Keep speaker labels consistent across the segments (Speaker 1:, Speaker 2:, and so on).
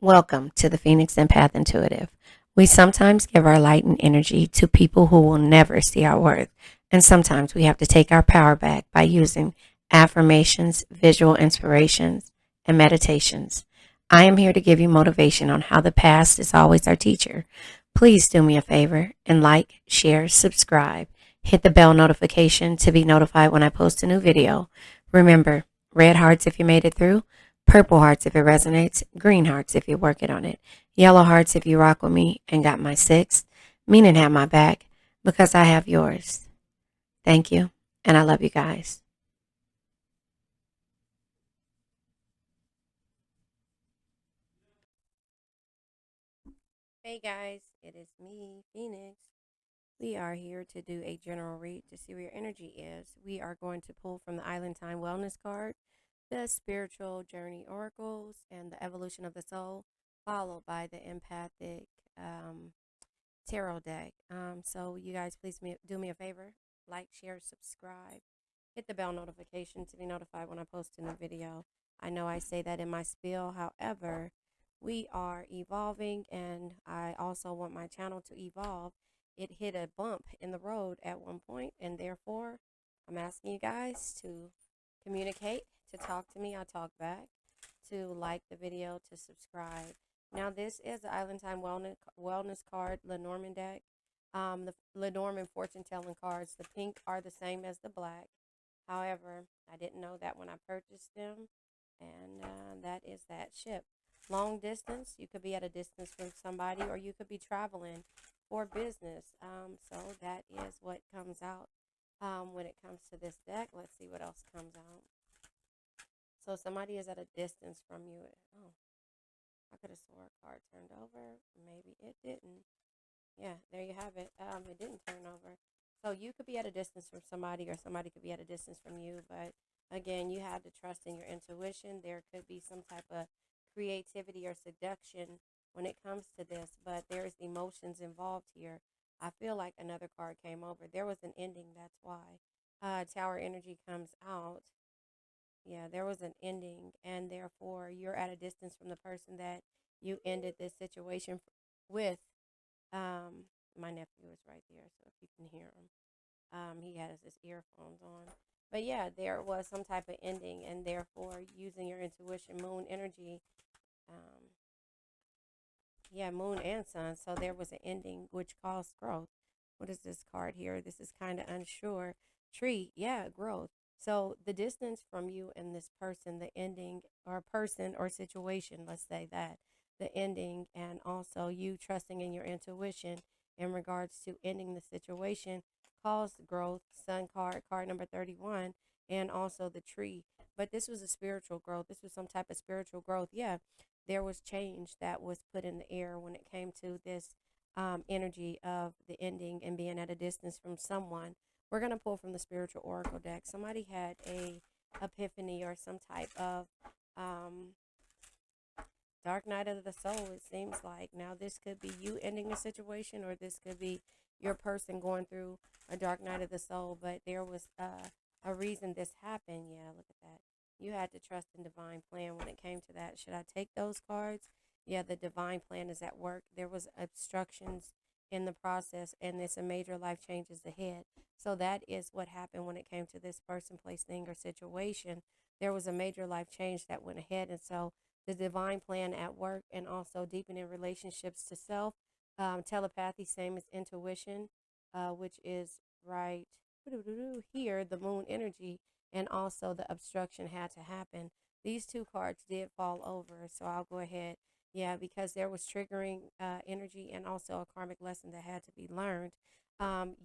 Speaker 1: Welcome to the Phoenix Empath Intuitive. We sometimes give our light and energy to people who will never see our worth, and sometimes we have to take our power back by using affirmations, visual inspirations, and meditations. I am here to give you motivation on how the past is always our teacher. Please do me a favor and like, share, subscribe. Hit the bell notification to be notified when I post a new video. Remember, red hearts if you made it through. Purple hearts if it resonates, green hearts if you're working on it, yellow hearts if you rock with me and got my six, meaning have my back because I have yours. Thank you, and I love you guys. Hey guys, it is me, Phoenix. We are here to do a general read to see where your energy is. We are going to pull from the Island Time Wellness card, the Spiritual Journey Oracles, and the Evolution of the Soul, followed by the Empathic tarot deck. So you guys please do me a favor, like, share, subscribe, hit the bell notification to be notified when I post a new video. I know I say that in my spiel, however, we are evolving and I also want my channel to evolve. It hit a bump in the road at one point, and therefore I'm asking you guys to communicate, to talk to me. I talk back, to like the video, to subscribe. Now, this is the Island Time Wellness card, Lenormand deck. The Lenormand fortune telling cards, the pink are the same as the black. However, I didn't know that when I purchased them, and that is that ship. Long distance, you could be at a distance from somebody, or you could be traveling for business. So that is what comes out when it comes to this deck. Let's see what else comes out. So somebody is at a distance from you. Oh, I could have swore a card turned over. Maybe it didn't. Yeah, there you have it. It didn't turn over. So you could be at a distance from somebody, or somebody could be at a distance from you. But again, you have to trust in your intuition. There could be some type of creativity or seduction when it comes to this, but there's emotions involved here. I feel like another card came over. There was an ending. That's why Tower energy comes out. Yeah, there was an ending, and therefore you're at a distance from the person that you ended this situation with. My nephew is right there, so if you can hear him, he has his earphones on. But yeah, there was some type of ending, and therefore using your intuition, moon energy, um, yeah, moon and sun. So there was an ending which caused growth. What is this card here? This is kind of unsure. Tree, yeah, growth. So the distance from you and this person, the ending, or person or situation, let's say that, the ending, and also you trusting in your intuition in regards to ending the situation caused growth. Sun card, card number 31, and also the tree. But this was a spiritual growth. This was some type of spiritual growth. Yeah, there was change that was put in the air when it came to this energy of the ending and being at a distance from someone. We're going to pull from the spiritual oracle deck. Somebody had a epiphany or some type of um, dark night of the soul, it seems like. Now, this could be you ending a situation, or this could be your person going through a dark night of the soul, but there was a reason this happened. Yeah, look at that. You had to trust in divine plan when it came to that. Should I take those cards? Yeah, the divine plan is at work. There was obstructions in the process, and it's a major life changes ahead. So that is what happened when it came to this person, place, thing, or situation. There was a major life change that went ahead, and so the divine plan at work, and also deepening relationships to self. Telepathy, same as intuition, which is right here, the moon energy, and also the obstruction had to happen. These two cards did fall over, so I'll go ahead. Yeah, because there was triggering energy and also a karmic lesson that had to be learned.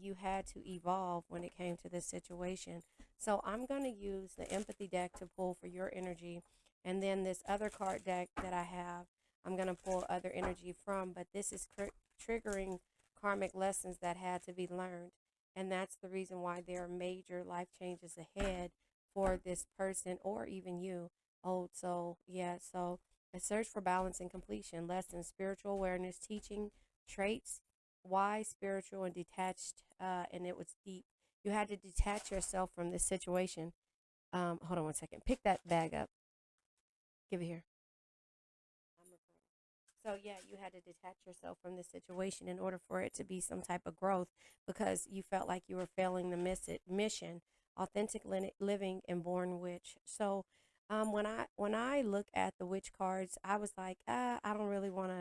Speaker 1: You had to evolve when it came to this situation. So I'm going to use the empathy deck to pull for your energy, and then this other card deck that I have, I'm going to pull other energy from, but this is triggering karmic lessons that had to be learned. And that's the reason why there are major life changes ahead for this person or even you, old soul. Yeah, so a search for balance and completion, lessons, spiritual awareness, teaching, traits, wise, spiritual, and detached. And it was deep. You had to detach yourself from this situation. Hold on one second. Pick that bag up. Give it here. So yeah, you had to detach yourself from this situation in order for it to be some type of growth because you felt like you were failing the mission, authentic living and born witch. So when I look at the witch cards, I was like, I don't really want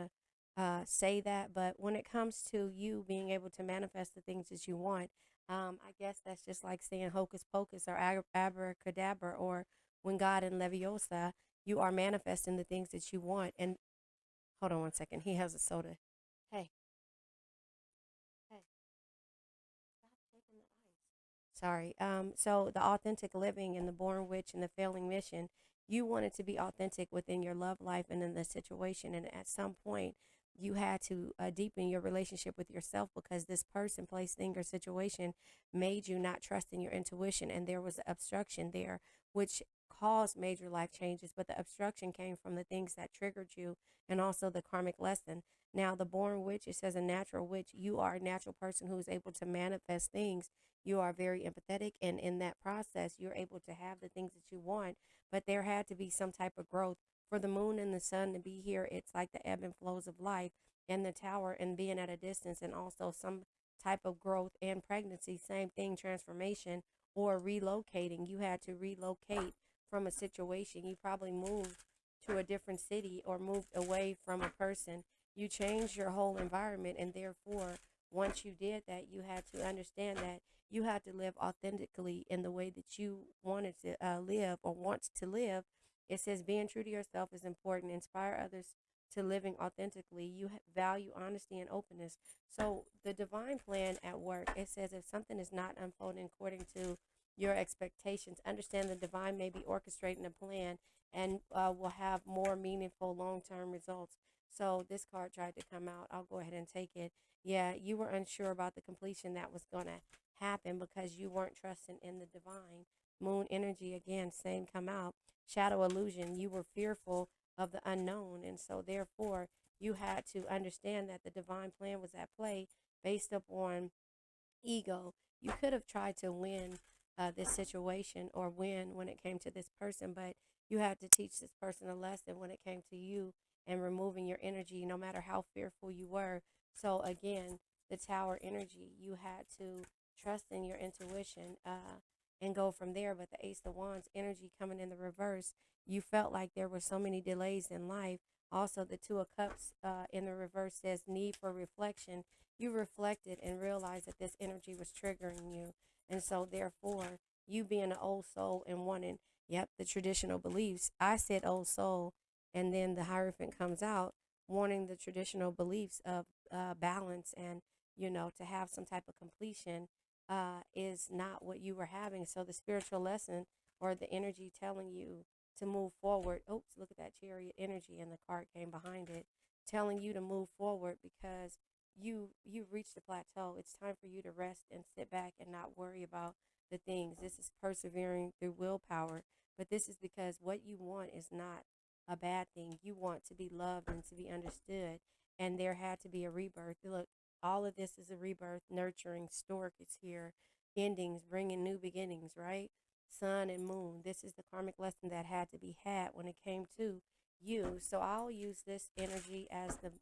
Speaker 1: to say that, but when it comes to you being able to manifest the things that you want, I guess that's just like saying hocus pocus or abracadabra or when God in Leviosa, you are manifesting the things that you want. And hold on one second. He has a soda. Hey, hey, stop taking the ice. Sorry. So the authentic living and the born witch and the failing mission, you wanted to be authentic within your love life and in the situation. And at some point, you had to deepen your relationship with yourself because this person, place, thing, or situation made you not trust in your intuition. And there was obstruction there, which caused major life changes. But the obstruction came from the things that triggered you and also the karmic lesson. Now, the born witch, it says a natural witch. You are a natural person who is able to manifest things. You are very empathetic, and in that process, you're able to have the things that you want. But there had to be some type of growth for the moon and the sun to be here. It's like the ebb and flows of life, and the tower and being at a distance, and also some type of growth and pregnancy. Same thing, transformation or relocating. You had to relocate from a situation. You probably moved to a different city or moved away from a person. You changed your whole environment, and therefore, once you did that, you had to understand that you had to live authentically in the way that you wanted to live or want to live. It says being true to yourself is important. Inspire others to living authentically. You value honesty and openness. So the divine plan at work, it says if something is not unfolding according to your expectations, understand the divine may be orchestrating a plan and will have more meaningful long-term results. So this card tried to come out. I'll go ahead and take it. Yeah, you were unsure about the completion that was going to happen because you weren't trusting in the divine. Moon energy, again, same come out. Shadow illusion, you were fearful of the unknown. And so, therefore, you had to understand that the divine plan was at play based upon ego. You could have tried to win this situation or win when it came to this person, but you had to teach this person a lesson when it came to you and removing your energy, no matter how fearful you were. So, again, the tower energy, you had to trust in your intuition and go from there. But the Ace of Wands energy coming in the reverse, you felt like there were so many delays in life. Also, the Two of Cups in the reverse says need for reflection. You reflected and realized that this energy was triggering you. And so, therefore, you being an old soul and wanting, yep, the traditional beliefs. I said old soul, and then the Hierophant comes out wanting the traditional beliefs of balance and, to have some type of completion is not what you were having. So, the spiritual lesson or the energy telling you to move forward. Oops, look at that chariot energy, and the card came behind it, telling you to move forward because you've reached the plateau. It's time for you to rest and sit back and not worry about the things. This is persevering through willpower, but this is because what you want is not a bad thing. You want to be loved and to be understood, and there had to be a rebirth. Look, all of this is a rebirth. Nurturing, stork is here, endings, bringing new beginnings, right? Sun and moon, this is the karmic lesson that had to be had when it came to you. So I'll use this energy as the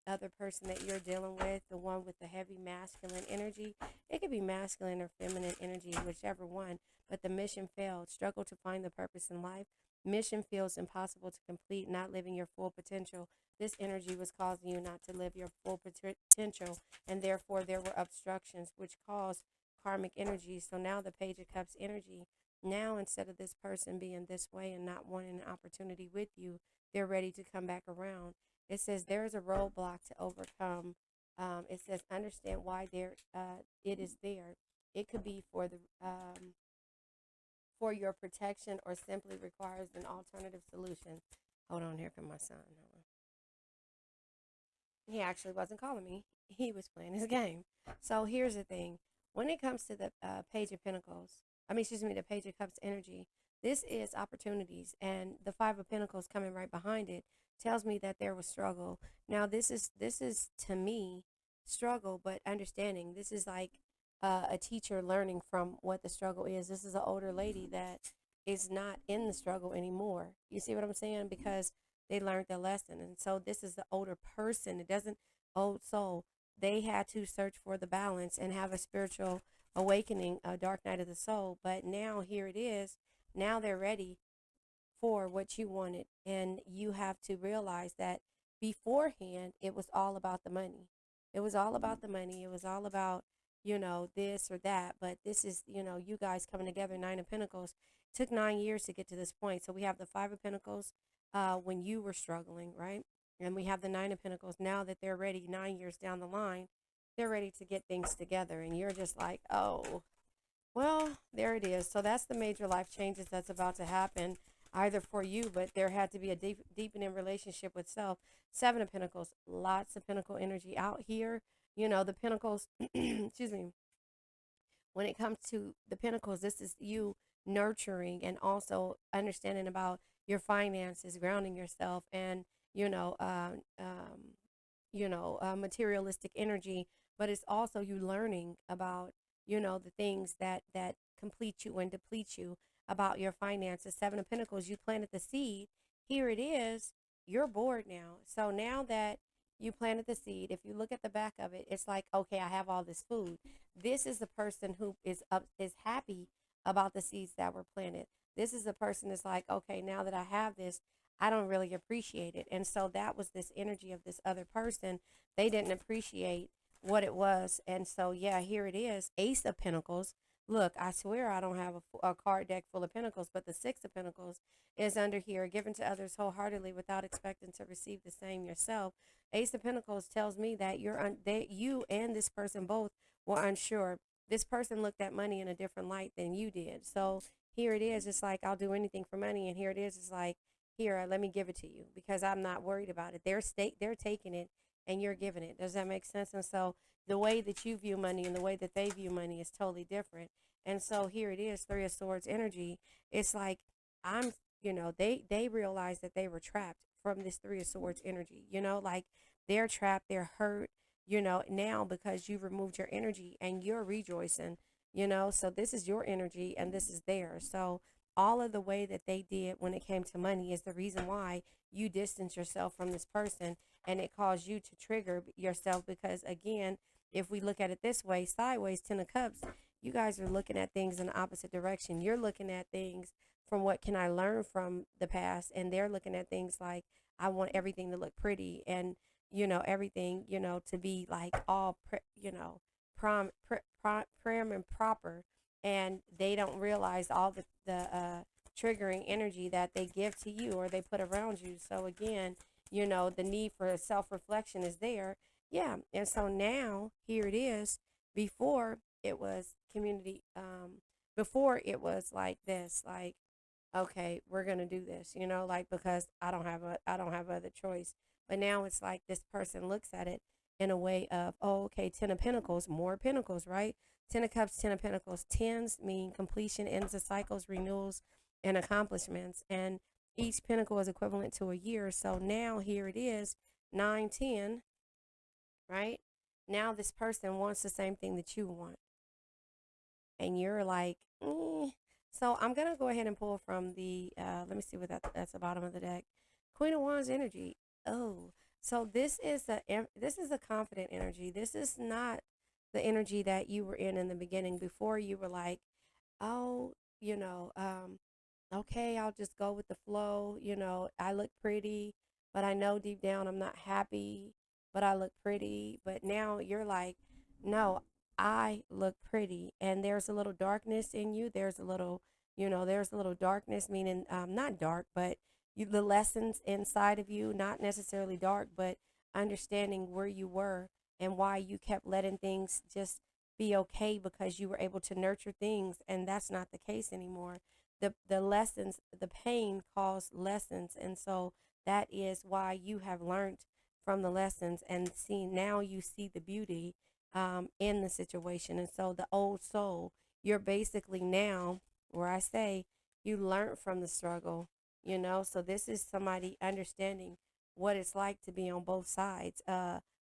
Speaker 1: other person that you're dealing with, the one with the heavy masculine energy. It could be masculine or feminine energy, whichever one. But the mission failed. Struggle to find the purpose in life. Mission feels impossible to complete, not living your full potential. This energy was causing you not to live your full potential, and therefore there were obstructions which caused karmic energy. So now the Page of Cups energy. Now, instead of this person being this way and not wanting an opportunity with you, they're ready to come back around. It says there is a roadblock to overcome. It says understand why it is there. It could be for your protection or simply requires an alternative solution. Hold on, here come my son. He actually wasn't calling me. He was playing his game. So here's the thing. When it comes to the Page of Pentacles, excuse me, the Page of Cups energy, this is opportunities. And the Five of Pentacles coming right behind it tells me that there was struggle. Now, this is to me, struggle, but understanding. This is like a teacher learning from what the struggle is. This is an older lady that is not in the struggle anymore. You see what I'm saying? Because They learned their lesson. And so this is the older person. It doesn't old soul. They had to search for the balance and have a spiritual awakening, a dark night of the soul. But now here it is. Now they're ready for what you wanted. And you have to realize that beforehand, it was all about the money. It was all about the money. It was all about, this or that. But this is, you guys coming together, Nine of Pentacles. It took 9 years to get to this point. So we have the Five of Pentacles when you were struggling, right? And we have the Nine of Pentacles now that they're ready 9 years down the line. They're ready to get things together. And you're just like, oh, well, there it is. So that's the major life changes that's about to happen, either for you, but there had to be a deepening relationship with self. Seven of Pentacles, lots of Pentacle energy out here. The Pentacles, excuse me, when it comes to the Pentacles, this is you nurturing and also understanding about your finances, grounding yourself, and, you know, materialistic energy, but it's also you learning about, the things that complete you and deplete you about your finances. Seven of Pentacles, you planted the seed. Here it is. You're bored now. So now that you planted the seed, if you look at the back of it, it's like, okay, I have all this food. This is the person who is happy about the seeds that were planted. This is the person that's like, okay, now that I have this, I don't really appreciate it. And so that was this energy of this other person. They didn't appreciate what it was. And so, yeah, here it is. Ace of Pentacles. Look, I swear I don't have a card deck full of pentacles, but the Six of Pentacles is under here, given to others wholeheartedly without expecting to receive the same yourself. Ace of Pentacles tells me that you and this person both were unsure. This person looked at money in a different light than you did. So here it is. It's like, I'll do anything for money. And here it is. It's like, here, let me give it to you because I'm not worried about it. They're taking it and you're giving it. Does that make sense? And so the way that you view money and the way that they view money is totally different. And so here it is, Three of Swords energy. It's like, I'm, they realized that they were trapped from this Three of Swords energy, like they're trapped, they're hurt, now because you've removed your energy and you're rejoicing, so this is your energy and this is theirs. So all of the way that they did when it came to money is the reason why you distance yourself from this person, and it caused you to trigger yourself because, again, if we look at it this way, sideways, Ten of Cups, you guys are looking at things in the opposite direction. You're looking at things from what can I learn from the past, and they're looking at things like, I want everything to look pretty and, everything, to be like all, prim and proper, and they don't realize all the triggering energy that they give to you or they put around you. So again, the need for self-reflection is there. Yeah. And so now here it is. Before it was community, before it was like this, like, okay, we're gonna do this, like because I don't have other choice. But now it's like this person looks at it in a way of, oh, okay, Ten of Pentacles, more Pentacles, right? Ten of Cups, Ten of Pentacles. Tens mean completion, ends of cycles, renewals, and accomplishments. And each pentacle is equivalent to a year. So now here it is, 9, 10, right? Now this person wants the same thing that you want. And you're like, So I'm going to go ahead and pull from the, let me see what that's the bottom of the deck. Queen of Wands energy. Oh, so this is a confident energy. This is not the energy that you were in the beginning. Before, you were like, oh, okay, I'll just go with the flow. I look pretty, but I know deep down I'm not happy, but I look pretty. But now you're like, no, I look pretty. And there's a little darkness in you. There's a little darkness, meaning not dark, but the lessons inside of you, not necessarily dark, but understanding where you were and why you kept letting things just be okay because you were able to nurture things. And that's not the case anymore. The lessons, the pain caused lessons. And so that is why you have learned from the lessons and now you see the beauty in the situation. And so the old soul, you're basically now, where I say you learned from the struggle, so this is somebody understanding what it's like to be on both sides,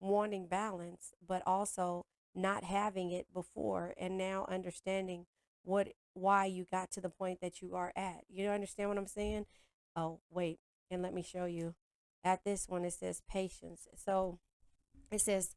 Speaker 1: wanting balance, but also not having it before, and now understanding why you got to the point that you are at. You understand what I'm saying? Oh, wait, and let me show you. at this one, it says patience. So it says,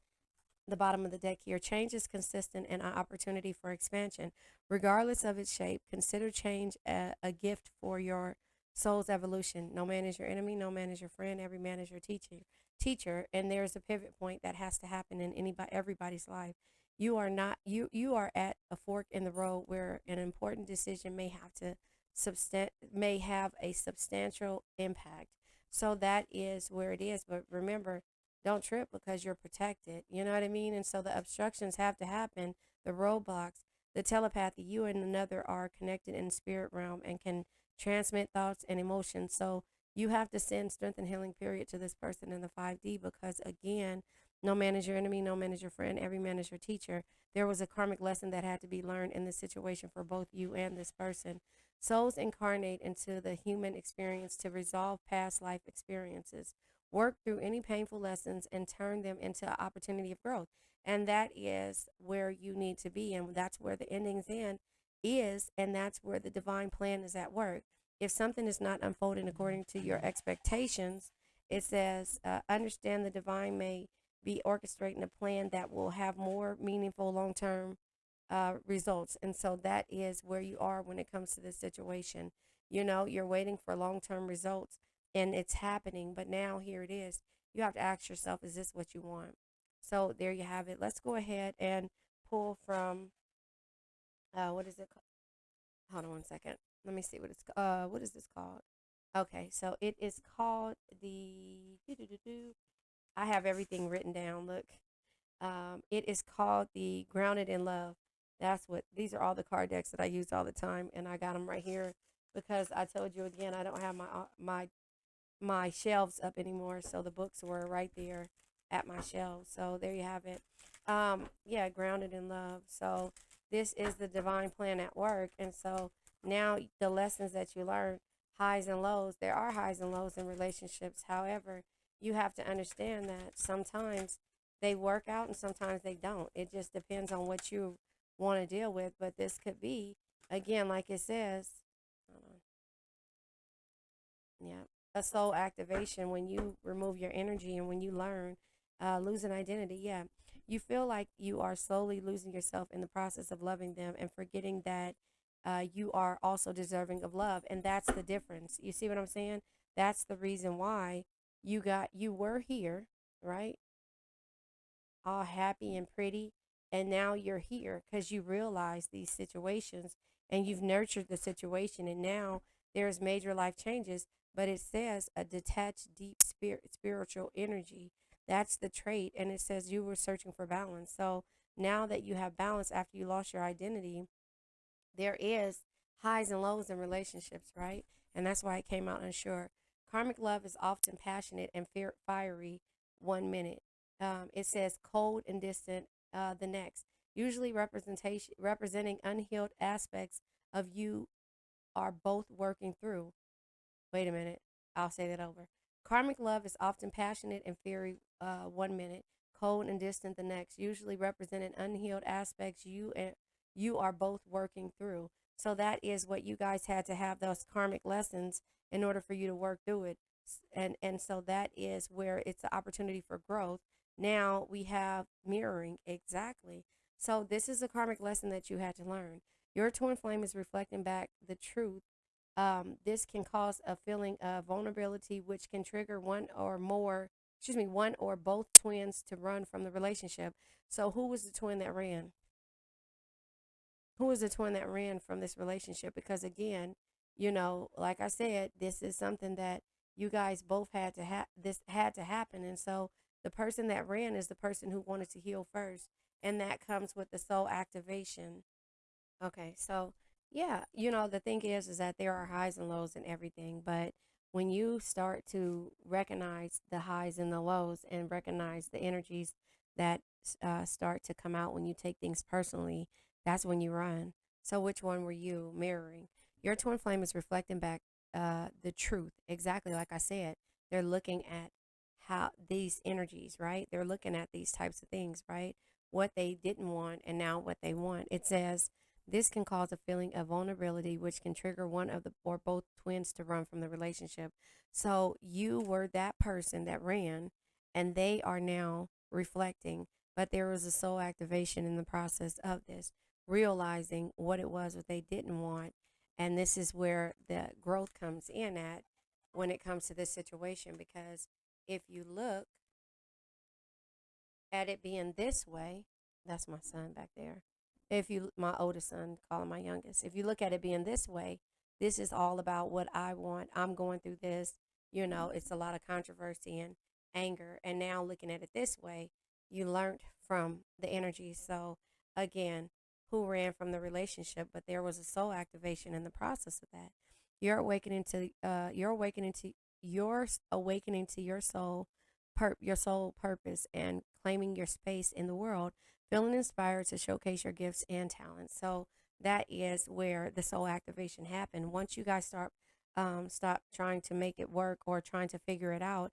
Speaker 1: the bottom of the deck here, change is consistent and an opportunity for expansion. Regardless of its shape, consider change a gift for your soul's evolution. No man is your enemy, no man is your friend, every man is your teacher, and there's a pivot point that has to happen in everybody's life. You are not you are at a fork in the road where an important decision may have a substantial impact. So that is where it is. But remember, don't trip because you're protected. You know what I mean? And so the obstructions have to happen, the roadblocks, the telepathy. You and another are connected in the spirit realm and can transmit thoughts and emotions. So you have to send strength and healing period to this person in the 5D, because again, no man is your enemy, no man is your friend, every man is your teacher. There was a karmic lesson that had to be learned in this situation for both you and this person. Souls incarnate into the human experience to resolve past life experiences, work through any painful lessons, and turn them into an opportunity of growth. And that is where you need to be. And that's where the endings end is. And that's where the divine plan is at work. If something is not unfolding according to your expectations, it says, understand the divine may be orchestrating a plan that will have more meaningful long term results. And so that is where you are when it comes to this situation. You know, you're waiting for long term results and it's happening, but now here it is. You have to ask yourself, is this what you want? So there you have it. Let's go ahead and pull from, what is it called? Hold on one second. Let me see what it's, what is this called? Okay, so it is called the, I have everything written down. Look, it is called the Grounded in Love. That's what, these are all the card decks that I use all the time, and I got them right here because I told you again, I don't have my shelves up anymore, so the books were right there at my shelves. So there you have it. Yeah, Grounded in Love. So this is the divine plan at work, and so now the lessons that you learn, highs and lows. There are highs and lows in relationships. However, you have to understand that sometimes they work out and sometimes they don't. It just depends on what you want to deal with. But this could be, again, like it says, hold on, yeah, a soul activation when you remove your energy and when you learn, lose an identity. Yeah, you feel like you are slowly losing yourself in the process of loving them and forgetting that you are also deserving of love. And that's the difference. You see what I'm saying? That's the reason why you were here, right? All happy and pretty. And now you're here because you realize these situations and you've nurtured the situation. And now there's major life changes. But it says a detached, deep spiritual energy. That's the trait. And it says you were searching for balance. So now that you have balance after you lost your identity, there is highs and lows in relationships, right? And that's why it came out unsure. Karmic love is often passionate and fiery 1 minute. It says cold and distant the next. Usually representing unhealed aspects of you are both working through. Wait a minute. I'll say that over. Karmic love is often passionate and fiery 1 minute, cold and distant the next, usually representing unhealed aspects you are both working through. So that is what you guys had to have, those karmic lessons, in order for you to work through it. And so that is where it's the opportunity for growth. Now we have mirroring, exactly. So this is a karmic lesson that you had to learn. Your twin flame is reflecting back the truth. This can cause a feeling of vulnerability, which can trigger one or both twins to run from the relationship. So who was the twin that ran? Who was the twin that ran from this relationship? Because again, like I said, this is something that you guys both this had to happen. And so the person that ran is the person who wanted to heal first. And that comes with the soul activation. Okay, so yeah, the thing is that there are highs and lows and everything, but when you start to recognize the highs and the lows and recognize the energies that start to come out when you take things personally, that's when you run. So which one were you mirroring? Your twin flame is reflecting back the truth, exactly like I said. They're looking at how these energies, right? They're looking at these types of things, right? What they didn't want and now what they want. It says This can cause a feeling of vulnerability, which can trigger one of the or both twins to run from the relationship. So you were that person that ran, and they are now reflecting, but there was a soul activation in the process of this, realizing what it was that they didn't want. And this is where the growth comes in at when it comes to this situation, because if you look at it being this way, that's my son back there. If you, my oldest son, calling my youngest, if you look at it being this way, this is all about what I want. I'm going through this. It's a lot of controversy and anger. And now looking at it this way, you learned from the energy. So again, who ran from the relationship, but there was a soul activation in the process of that. You're awakening to your soul your soul purpose and claiming your space in the world, feeling inspired to showcase your gifts and talents. So that is where the soul activation happened. Once you guys stop trying to make it work or trying to figure it out,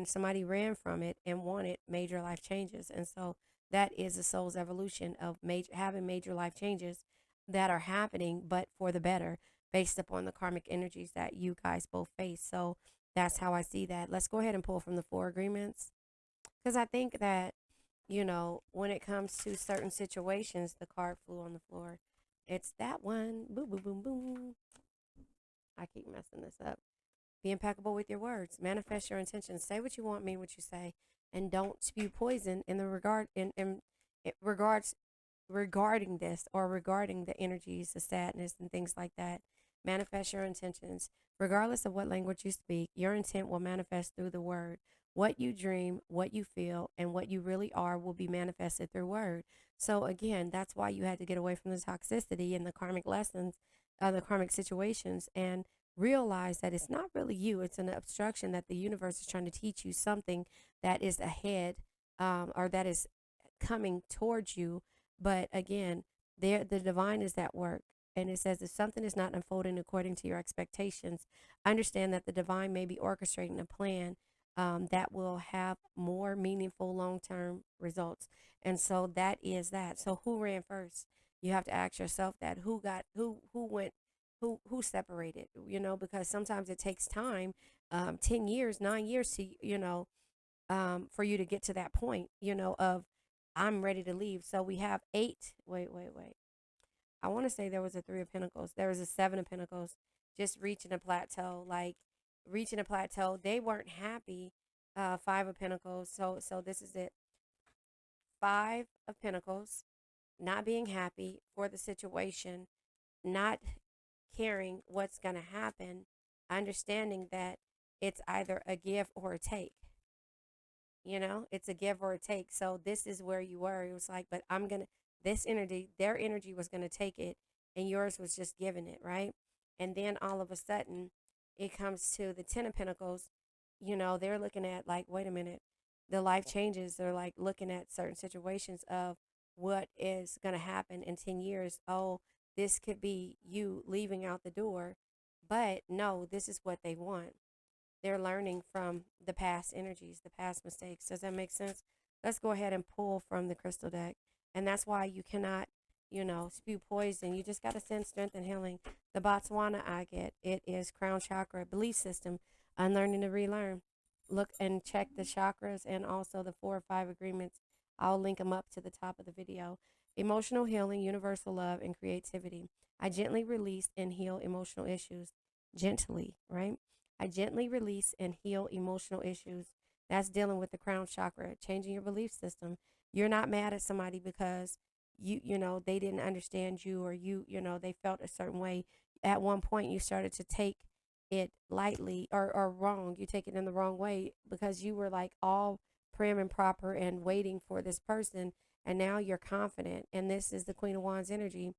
Speaker 1: somebody ran from it and wanted major life changes. And so that is the soul's evolution of having major life changes that are happening, but for the better, based upon the karmic energies that you guys both face. So that's how I see that. Let's go ahead and pull from the four agreements, because I think that, when it comes to certain situations, the card flew on the floor. It's that one. Boom, boom, boom, boom. I keep messing this up. Be impeccable with your words. Manifest your intentions. Say what you want, mean what you say, and don't spew poison in the regards regarding this, or regarding the energies, the sadness, and things like that. Manifest your intentions. Regardless of what language you speak, your intent will manifest through the word. What you dream, what you feel, and what you really are will be manifested through word. So, again, that's why you had to get away from the toxicity and the karmic lessons, the karmic situations, and realize that it's not really you. It's an obstruction that the universe is trying to teach you something that is ahead, or that is coming towards you. But again, the divine is at work. And it says, if something is not unfolding according to your expectations, understand that the divine may be orchestrating a plan that will have more meaningful long-term results. And so that is that. So who ran first? You have to ask yourself that. Who went, who separated, because sometimes it takes time, 10 years, 9 years to, for you to get to that point, of I'm ready to leave. So we have eight. Wait. I want to say there was a Three of Pentacles. There was a Seven of Pentacles, just reaching a plateau, like reaching a plateau. They weren't happy. Five of Pentacles. So this is it. Five of Pentacles, not being happy for the situation, not caring what's going to happen, understanding that it's either a give or a take. It's a give or a take. So this is where you were. It was like, but this energy, their energy was going to take it, and yours was just giving it, right? And then all of a sudden, it comes to the Ten of Pentacles. They're looking at, like, wait a minute, the life changes. They're like looking at certain situations of what is going to happen in 10 years. Oh, this could be you leaving out the door. But no, this is what they want. They're learning from the past energies, the past mistakes. Does that make sense? Let's go ahead and pull from the crystal deck. And that's why you cannot, spew poison. You just got to send strength and healing. The Botswana I get, it is crown chakra, belief system, unlearning to relearn. Look and check the chakras and also the 4 or 5 agreements. I'll link them up to the top of the video. Emotional healing, universal love, and creativity. I gently release and heal emotional issues. Gently, right? I gently release and heal emotional issues. That's dealing with the crown chakra, changing your belief system. You're not mad at somebody because they didn't understand you, or they felt a certain way. At one point you started to take it lightly, or wrong. You take it in the wrong way because you were like all prim and proper and waiting for this person, and now you're confident. And this is the Queen of Wands energy.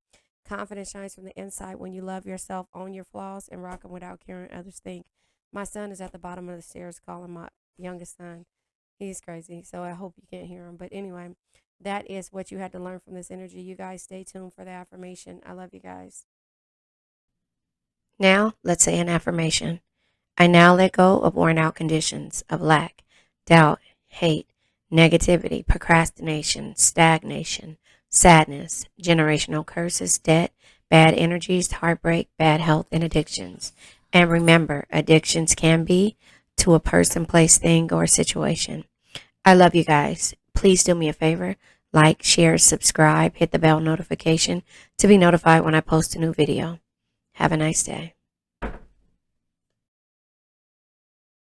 Speaker 1: Confidence shines from the inside when you love yourself, own your flaws, and rock them without caring what others think. My son is at the bottom of the stairs calling my youngest son. He's crazy, so I hope you can't hear him. But anyway, that is what you had to learn from this energy. You guys stay tuned for the affirmation. I love you guys. Now, let's say an affirmation. I now let go of worn out conditions of lack, doubt, hate, negativity, procrastination, stagnation, sadness, generational curses, debt, bad energies, heartbreak, bad health, and addictions. And remember, addictions can be to a person, place, thing, or situation. I love you guys. Please do me a favor. Like, share, subscribe, hit the bell notification to be notified when I post a new video. Have a nice day.